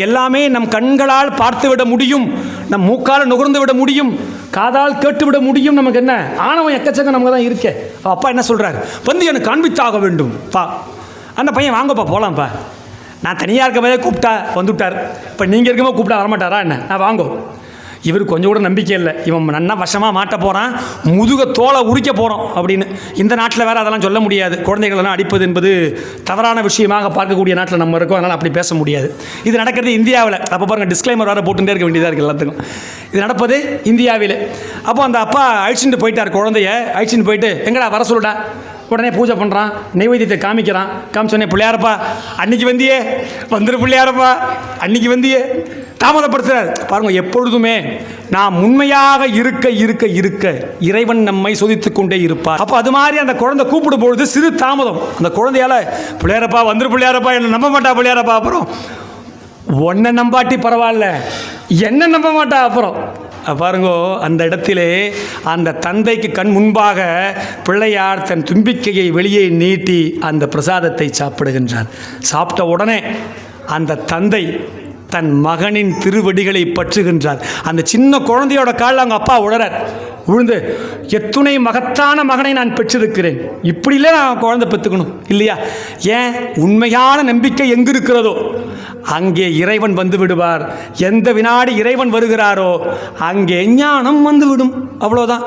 எல்லாமே நம் கண்களால் பார்த்து விட முடியும், நம் மூக்கால் நுகர்ந்து விட முடியும், காதால் கேட்டு விட முடியும். நமக்கு என்ன ஆணவம் எக்கச்சக்கம் நமக்கு தான் இருக்கே. அப்பா என்ன சொல்கிறார், வந்து எனக்கு காண்பித்தாக வேண்டும் பா. அந்த பையன் வாங்கப்பா போகலாம்ப்பா. நான் தனியாக இருக்க போதே கூப்பிட்டா வந்துவிட்டார், இப்போ நீங்கள் இருக்கும்போது கூப்பிட்டா வரமாட்டாரா என்ன? நான் வாங்கோ. இவருக்கு கொஞ்சம் கூட நம்பிக்கை இல்லை, இவன் நன்னா வசமாக மாட்ட போகிறான், முதுக தோலை உரிக்க போகிறோம் அப்படின்னு. இந்த நாட்டில் வேறு அதெல்லாம் சொல்ல முடியாது. குழந்தைகளெல்லாம் அடிப்பது என்பது தவறான விஷயமாக பார்க்கக்கூடிய நாட்டில் நம்ம இருக்கோம், அதனால் அப்படி பேச முடியாது. இது நடக்கிறது இந்தியாவில். அப்போ பாருங்கள், டிஸ்க்ளைமர் வேறு போட்டுகிட்டே இருக்க வேண்டியதாக இருக்குது எல்லாத்துக்கும். இது நடப்பது இந்தியாவில். அப்போ அந்த அப்பா அழிச்சுட்டு போயிட்டார், குழந்தைய அழிச்சுட்டு போயிட்டு எங்கடா வர சொல்லுடா. உடனே பூஜை பண்ணுறான், நெய்வேத்தியத்தை காமிச்சோன்னே, பிள்ளையாரப்பா அன்னைக்கு வந்தியே, வந்துரு பிள்ளையாரப்பா அன்னைக்கு வந்தியே, தாமதப்படுத்துறார். பாருங்க, எப்பொழுதுமே நாம் உண்மையாக இருக்க இருக்க இருக்க இறைவன் நம்மை சோதித்துக் கொண்டே இருப்பார். அப்போ அது மாதிரி அந்த குழந்தை கூப்பிடும் பொழுது சிறு தாமதம். அந்த குழந்தையால பிள்ளையாரப்பா வந்துரு பிள்ளையாரப்பா, என்ன நம்ப மாட்டா பிள்ளையாரப்பா, அப்புறம் ஒன்றை நம்பாட்டி பரவாயில்ல, என்ன நம்ப மாட்டா அப்புறம். பாருங்கோ, அந்த இடத்திலே அந்த தந்தைக்கு கண் முன்பாக பிள்ளையார் தன் தும்பிக்கையை வெளியே நீட்டி அந்த பிரசாதத்தை சாப்பிடுகின்றார். சாப்பிட்ட உடனே அந்த தந்தை தன் மகனின் திருவடிகளை பற்றுகின்றார். அந்த சின்ன குழந்தையோட காலில் அவங்க அப்பா உழறார். விழுந்து, எத்துணை மகத்தான மகனை நான் பெற்றிருக்கிறேன், இப்படிலே நான் குழந்தை பெற்றுக்கணும் இல்லையா? ஏன்? உண்மையான நம்பிக்கை எங்கு இருக்கிறதோ அங்கே இறைவன் வந்து விடுவார். எந்த வினாடி இறைவன் வருகிறாரோ அங்கே ஞானம் வந்துவிடும். அவ்வளோதான்.